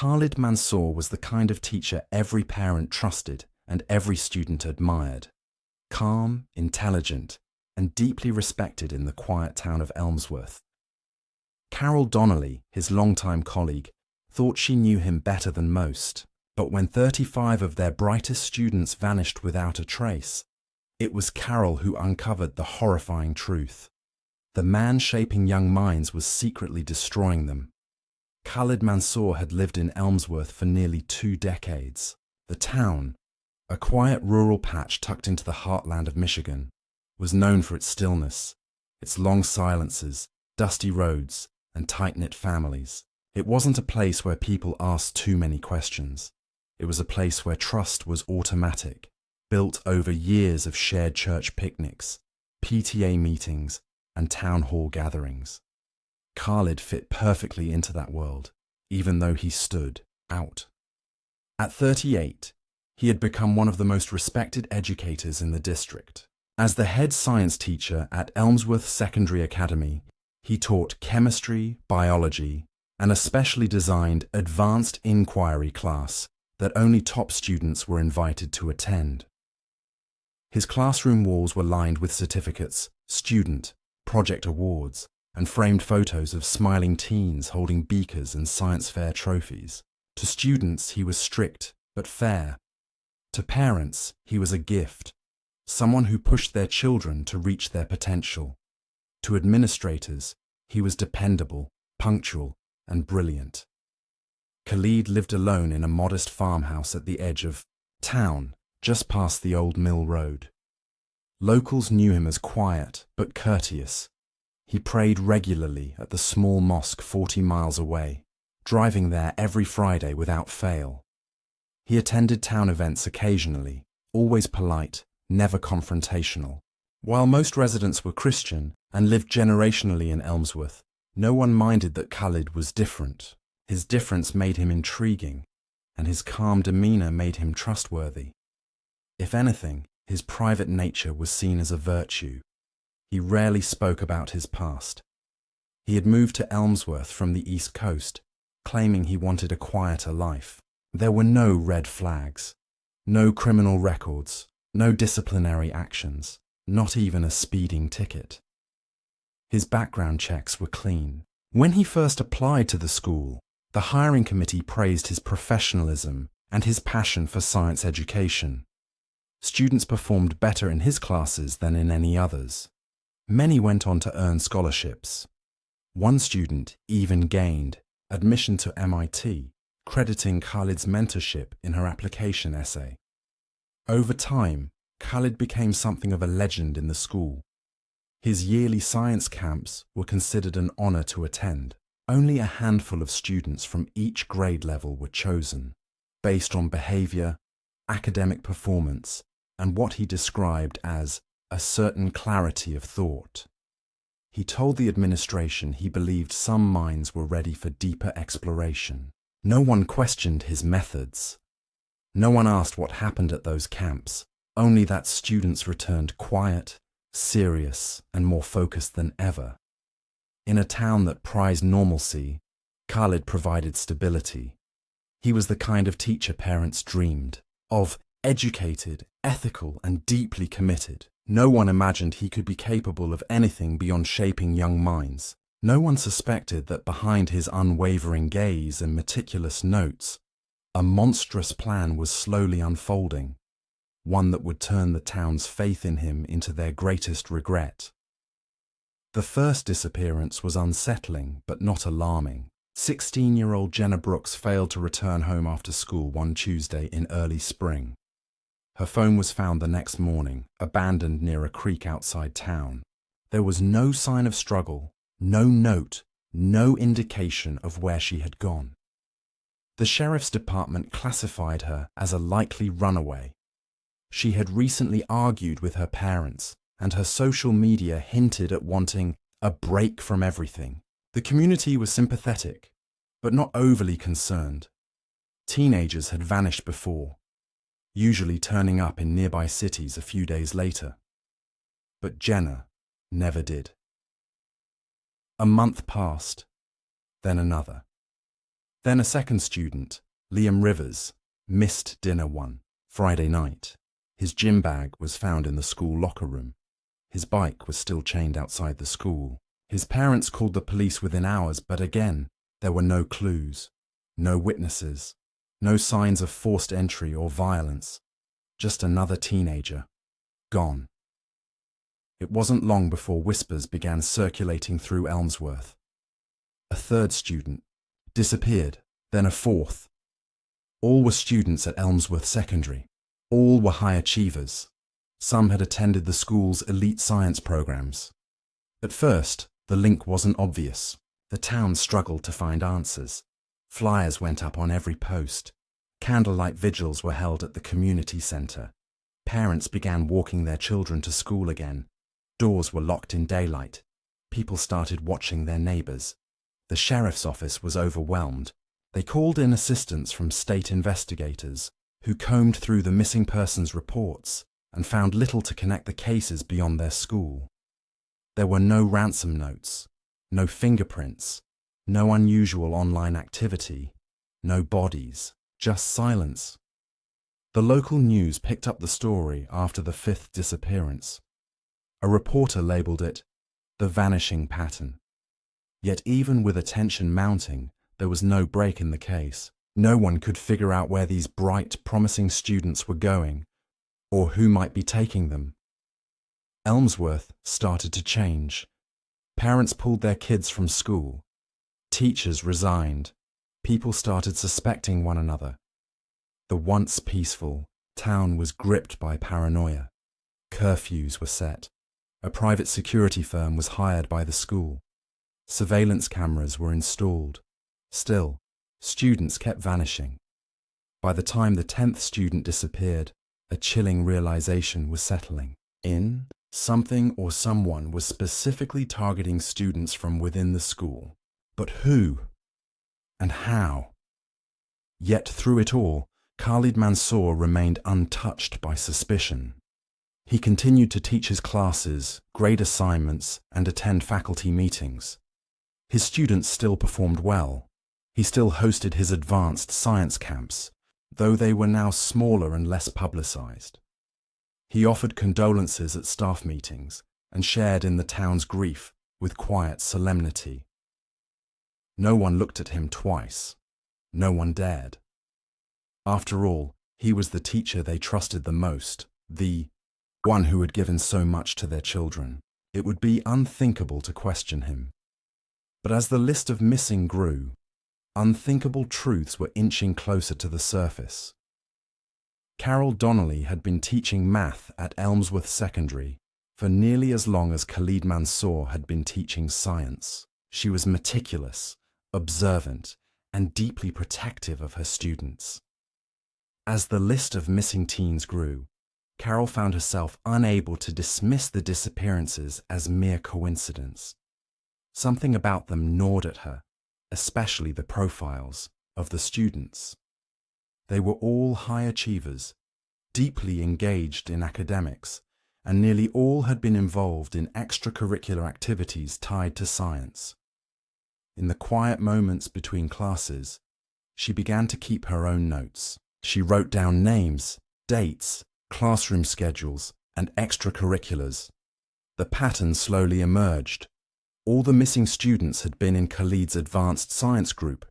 Khalid Mansour was the kind of teacher every parent trusted and every student admired. Calm, intelligent, and deeply respected in the quiet town of Elmsworth. Carol Donnelly, his longtime colleague, thought she knew him better than most, but when 35 of their brightest students vanished without a trace, it was Carol who uncovered the horrifying truth. The man shaping young minds was secretly destroying them. Khalid Mansour had lived in Elmsworth for nearly 2 decades. The town, a quiet rural patch tucked into the heartland of Michigan, was known for its stillness, its long silences, dusty roads, and tight-knit families. It wasn't a place where people asked too many questions. It was a place where trust was automatic, built over years of shared church picnics, PTA meetings, and town hall gatherings. Khalid fit perfectly into that world, even though he stood out. At 38, he had become one of the most respected educators in the district. As the head science teacher at Elmsworth Secondary Academy, he taught chemistry, biology, and a specially designed advanced inquiry class that only top students were invited to attend. His classroom walls were lined with certificates, student, project awards, and framed photos of smiling teens holding beakers and science fair trophies. To students, he was strict but fair. To parents, he was a gift, someone who pushed their children to reach their potential. To administrators, he was dependable, punctual, and brilliant. Khalid lived alone in a modest farmhouse at the edge of town, just past the old mill road. Locals knew him as quiet but courteous. He prayed regularly at the small mosque 40 miles away, driving there every Friday without fail. He attended town events occasionally, always polite, never confrontational. While most residents were Christian and lived generationally in Elmsworth, no one minded that Khalid was different. His difference made him intriguing, and his calm demeanor made him trustworthy. If anything, his private nature was seen as a virtue. He rarely spoke about his past. He had moved to Elmsworth from the East Coast, claiming he wanted a quieter life. There were no red flags, no criminal records, no disciplinary actions, not even a speeding ticket. His background checks were clean. When he first applied to the school, the hiring committee praised his professionalism and his passion for science education. Students performed better in his classes than in any others. Many went on to earn scholarships. One student even gained admission to MIT, crediting Khalid's mentorship in her application essay. Over time, Khalid became something of a legend in the school. His yearly science camps were considered an honor to attend. Only a handful of students from each grade level were chosen, based on behavior, academic performance, and what he described as a certain clarity of thought. He told the administration he believed some minds were ready for deeper exploration. No one questioned his methods. No one asked what happened at those camps, only that students returned quiet, serious, and more focused than ever. In a town that prized normalcy, Khalid provided stability. He was the kind of teacher parents dreamed of, educated, ethical, and deeply committed. No one imagined he could be capable of anything beyond shaping young minds. No one suspected that behind his unwavering gaze and meticulous notes, a monstrous plan was slowly unfolding, one that would turn the town's faith in him into their greatest regret. The first disappearance was unsettling but not alarming. 16-year-old Jenna Brooks failed to return home after school one Tuesday in early spring. Her phone was found the next morning, abandoned near a creek outside town. There was no sign of struggle, no note, no indication of where she had gone. The sheriff's department classified her as a likely runaway. She had recently argued with her parents, and her social media hinted at wanting a break from everything. The community was sympathetic, but not overly concerned. Teenagers had vanished before, usually turning up in nearby cities a few days later. But Jenna never did. A month passed, then another. Then a second student, Liam Rivers, missed dinner one Friday night. His gym bag was found in the school locker room. His bike was still chained outside the school. His parents called the police within hours, but again, there were no clues, no witnesses, no signs of forced entry or violence. Just another teenager, gone. It wasn't long before whispers began circulating through Elmsworth. A third student disappeared, then a fourth. All were students at Elmsworth Secondary. All were high achievers. Some had attended the school's elite science programs. At first, the link wasn't obvious. The town struggled to find answers. Flyers went up on every post. Candlelight vigils were held at the community centre. Parents began walking their children to school again. Doors were locked in daylight. People started watching their neighbours. The sheriff's office was overwhelmed. They called in assistance from state investigators, who combed through the missing persons reports and found little to connect the cases beyond their school. There were no ransom notes, no fingerprints, no unusual online activity, no bodies, just silence. The local news picked up the story after the fifth disappearance. A reporter labelled it the vanishing pattern. Yet even with attention mounting, there was no break in the case. No one could figure out where these bright, promising students were going, or who might be taking them. Elmsworth started to change. Parents pulled their kids from school. Teachers resigned. People started suspecting one another. The once peaceful town was gripped by paranoia. Curfews were set. A private security firm was hired by the school. Surveillance cameras were installed. Still, students kept vanishing. By the time the 10th student disappeared, a chilling realization was settling in. Something or someone was specifically targeting students from within the school. But who? And how? Yet through it all, Khalid Mansour remained untouched by suspicion. He continued to teach his classes, grade assignments, and attend faculty meetings. His students still performed well. He still hosted his advanced science camps, though they were now smaller and less publicized. He offered condolences at staff meetings and shared in the town's grief with quiet solemnity. No one looked at him twice. No one dared. After all, he was the teacher they trusted the most, the one who had given so much to their children. It would be unthinkable to question him. But as the list of missing grew, unthinkable truths were inching closer to the surface. Carol Donnelly had been teaching math at Elmsworth Secondary for nearly as long as Khalid Mansour had been teaching science. She was meticulous, observant, and deeply protective of her students. As the list of missing teens grew, Carol found herself unable to dismiss the disappearances as mere coincidence. Something about them gnawed at her, especially the profiles of the students. They were all high achievers, deeply engaged in academics, and nearly all had been involved in extracurricular activities tied to science. In the quiet moments between classes, she began to keep her own notes. She wrote down names, dates, classroom schedules, and extracurriculars. The pattern slowly emerged. All the missing students had been in Khalid's advanced science group.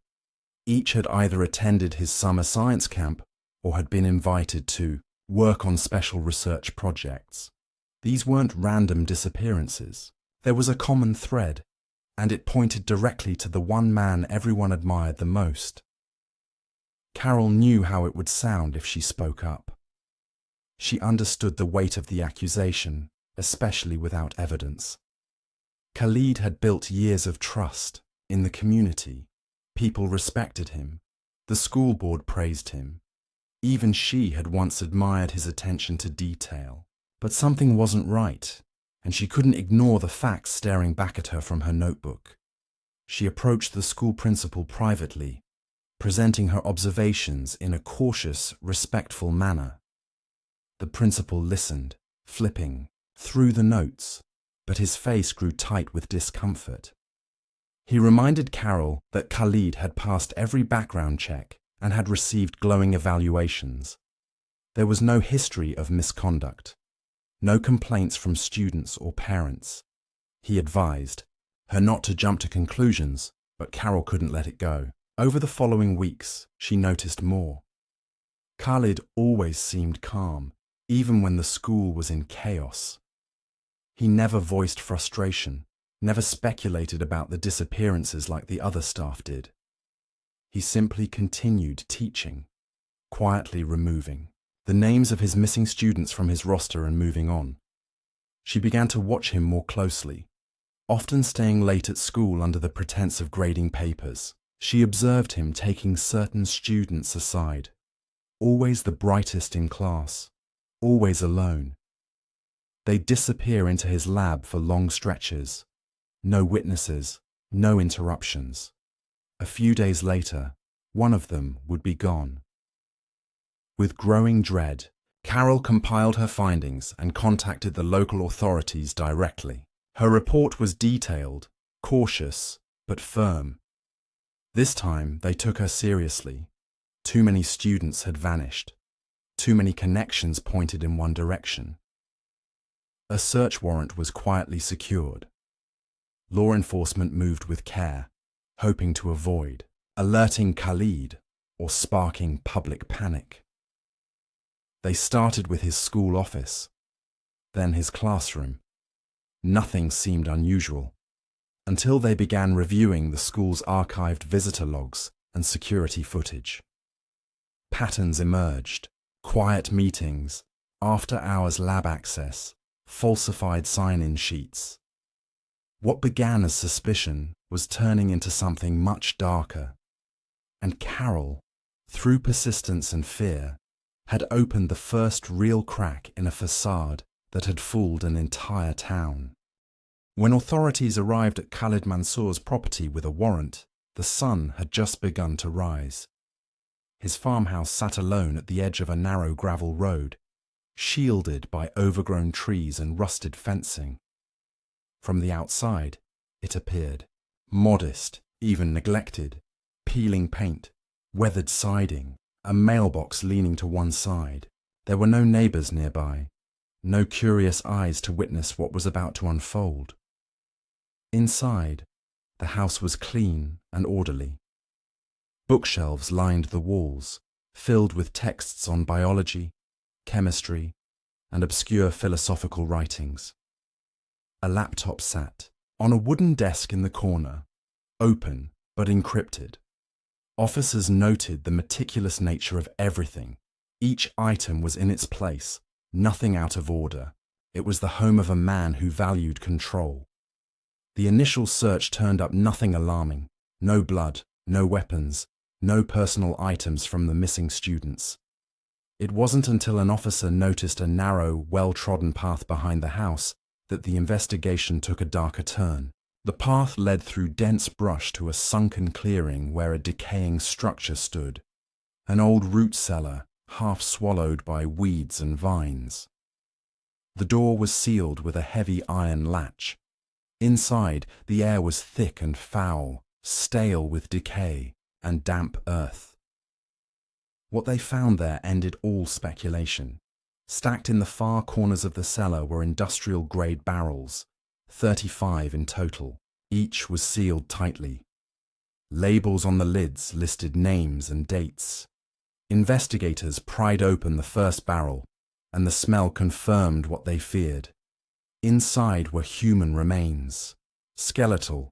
Each had either attended his summer science camp or had been invited to work on special research projects. These weren't random disappearances. There was a common thread, and it pointed directly to the one man everyone admired the most. Carol knew how it would sound if she spoke up. She understood the weight of the accusation, especially without evidence. Khalid had built years of trust in the community. People respected him. The school board praised him. Even she had once admired his attention to detail. But something wasn't right, and she couldn't ignore the facts staring back at her from her notebook. She approached the school principal privately, presenting her observations in a cautious, respectful manner. The principal listened, flipping through the notes, but his face grew tight with discomfort. He reminded Carol that Khalid had passed every background check and had received glowing evaluations. There was no history of misconduct, no complaints from students or parents. He advised her not to jump to conclusions, but Carol couldn't let it go. Over the following weeks, she noticed more. Khalid always seemed calm, even when the school was in chaos. He never voiced frustration, never speculated about the disappearances like the other staff did. He simply continued teaching, quietly removing the names of his missing students from his roster and moving on. She began to watch him more closely, often staying late at school under the pretense of grading papers. She observed him taking certain students aside, always the brightest in class, always alone. They'd disappear into his lab for long stretches. No witnesses, no interruptions. A few days later, one of them would be gone. With growing dread, Carol compiled her findings and contacted the local authorities directly. Her report was detailed, cautious, but firm. This time they took her seriously. Too many students had vanished. Too many connections pointed in one direction. A search warrant was quietly secured. Law enforcement moved with care, hoping to avoid alerting Khalid or sparking public panic. They started with his school office, then his classroom. Nothing seemed unusual, until they began reviewing the school's archived visitor logs and security footage. Patterns emerged: quiet meetings, after-hours lab access, falsified sign-in sheets. What began as suspicion was turning into something much darker, and Carol, through persistence and fear, had opened the first real crack in a facade that had fooled an entire town. When authorities arrived at Khalid Mansour's property with a warrant, the sun had just begun to rise. His farmhouse sat alone at the edge of a narrow gravel road, shielded by overgrown trees and rusted fencing. From the outside, it appeared modest, even neglected: peeling paint, weathered siding, a mailbox leaning to one side. There were no neighbors nearby, no curious eyes to witness what was about to unfold. Inside, the house was clean and orderly. Bookshelves lined the walls, filled with texts on biology, chemistry, and obscure philosophical writings. A laptop sat on a wooden desk in the corner, open but encrypted. Officers noted the meticulous nature of everything. Each item was in its place, nothing out of order. It was the home of a man who valued control. The initial search turned up nothing alarming: no blood, no weapons, no personal items from the missing students. It wasn't until an officer noticed a narrow, well-trodden path behind the house that the investigation took a darker turn. The path led through dense brush to a sunken clearing where a decaying structure stood, an old root cellar half swallowed by weeds and vines. The door was sealed with a heavy iron latch. Inside, the air was thick and foul, stale with decay and damp earth. What they found there ended all speculation. Stacked in the far corners of the cellar were industrial-grade barrels, 35 in total. Each was sealed tightly. Labels on the lids listed names and dates. Investigators pried open the first barrel, and the smell confirmed what they feared. Inside were human remains, skeletal,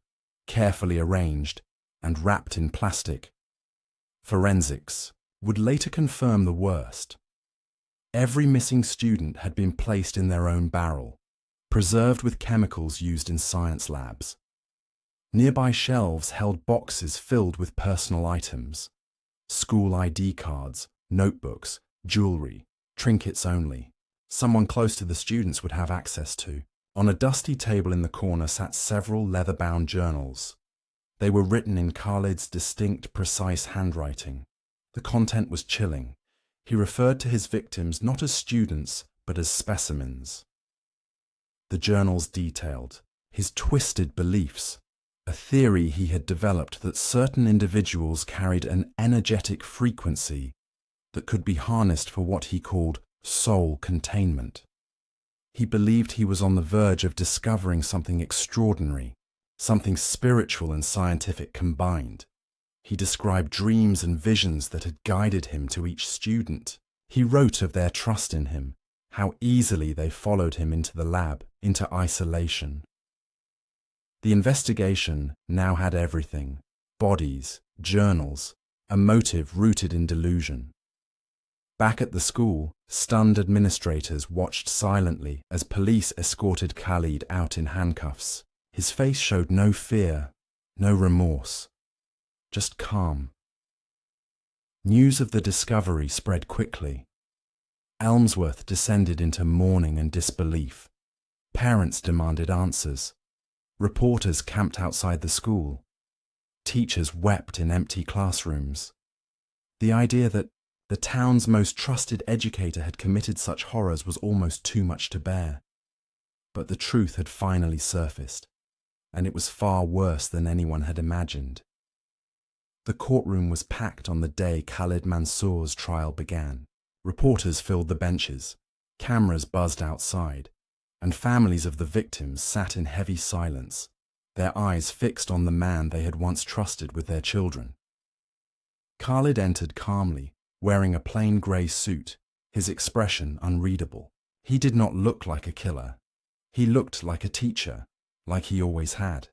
carefully arranged, and wrapped in plastic. Forensics would later confirm the worst. Every missing student had been placed in their own barrel, preserved with chemicals used in science labs. Nearby shelves held boxes filled with personal items: school ID cards, notebooks, jewelry, trinkets only. Someone close to the students would have access to. On a dusty table in the corner sat several leather-bound journals. They were written in Khalid's distinct, precise handwriting. The content was chilling. He referred to his victims not as students, but as specimens. The journals detailed his twisted beliefs, a theory he had developed that certain individuals carried an energetic frequency that could be harnessed for what he called soul containment. He believed he was on the verge of discovering something extraordinary, something spiritual and scientific combined. He described dreams and visions that had guided him to each student. He wrote of their trust in him, how easily they followed him into the lab, into isolation. The investigation now had everything: bodies, journals, a motive rooted in delusion. Back at the school, stunned administrators watched silently as police escorted Khalid out in handcuffs. His face showed no fear, no remorse, just calm. News of the discovery spread quickly. Elmsworth descended into mourning and disbelief. Parents demanded answers. Reporters camped outside the school. Teachers wept in empty classrooms. The idea that the town's most trusted educator had committed such horrors was almost too much to bear. But the truth had finally surfaced, and it was far worse than anyone had imagined. The courtroom was packed on the day Khalid Mansour's trial began. Reporters filled the benches, cameras buzzed outside, and families of the victims sat in heavy silence, their eyes fixed on the man they had once trusted with their children. Khalid entered calmly, wearing a plain grey suit, his expression unreadable. He did not look like a killer. He looked like a teacher, like he always had.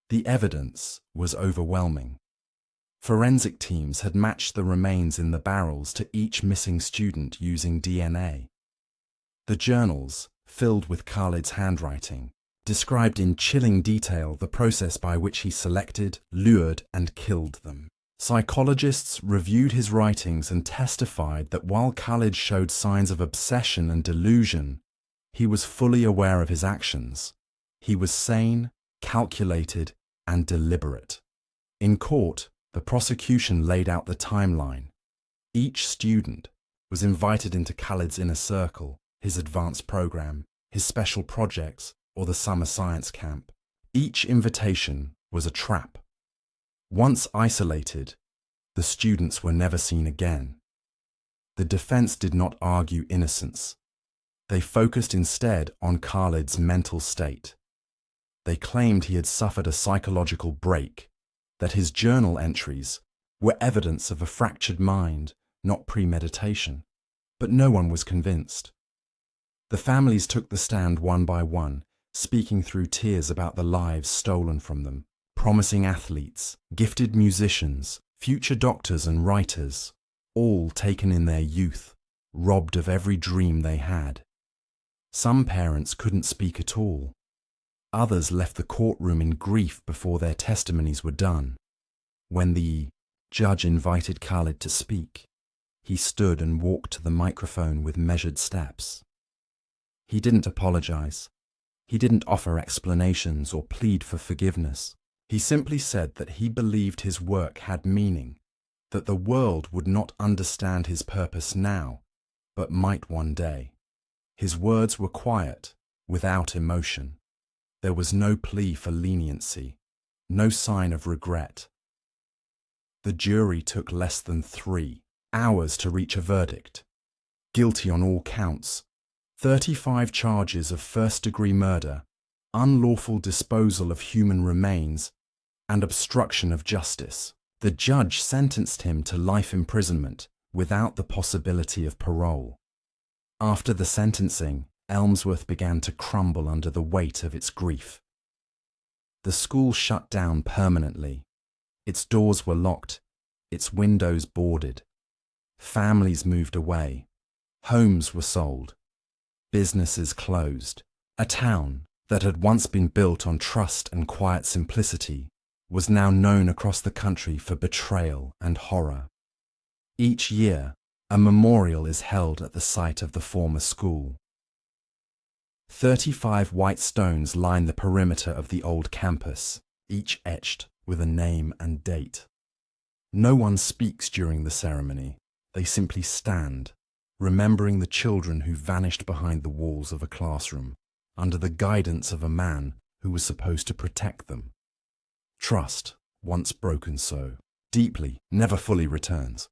The evidence was overwhelming. Forensic teams had matched the remains in the barrels to each missing student using DNA. The journals, filled with Khalid's handwriting, described in chilling detail the process by which he selected, lured, and killed them. Psychologists reviewed his writings and testified that while Khalid showed signs of obsession and delusion, he was fully aware of his actions. He was sane, calculated, and deliberate. In court, the prosecution laid out the timeline. Each student was invited into Khalid's inner circle, his advanced program, his special projects, or the summer science camp. Each invitation was a trap. Once isolated, the students were never seen again. The defense did not argue innocence. They focused instead on Khalid's mental state. They claimed he had suffered a psychological break, that his journal entries were evidence of a fractured mind, not premeditation. But no one was convinced. The families took the stand one by one, speaking through tears about the lives stolen from them. Promising athletes, gifted musicians, future doctors and writers, all taken in their youth, robbed of every dream they had. Some parents couldn't speak at all. Others left the courtroom in grief before their testimonies were done. When the judge invited Khalid to speak, he stood and walked to the microphone with measured steps. He didn't apologize. He didn't offer explanations or plead for forgiveness. He simply said that he believed his work had meaning, that the world would not understand his purpose now, but might one day. His words were quiet, without emotion. There was no plea for leniency, no sign of regret. The jury took less than 3 hours to reach a verdict. Guilty on all counts, 35 charges of first-degree murder, unlawful disposal of human remains, and obstruction of justice. The judge sentenced him to life imprisonment without the possibility of parole. After the sentencing, Elmsworth began to crumble under the weight of its grief. The school shut down permanently. Its doors were locked, its windows boarded. Families moved away. Homes were sold. Businesses closed. A town that had once been built on trust and quiet simplicity was now known across the country for betrayal and horror. Each year, a memorial is held at the site of the former school. 35 white stones line the perimeter of the old campus, each etched with a name and date. No one speaks during the ceremony. They simply stand, remembering the children who vanished behind the walls of a classroom, under the guidance of a man who was supposed to protect them. Trust, once broken so deeply, never fully returns.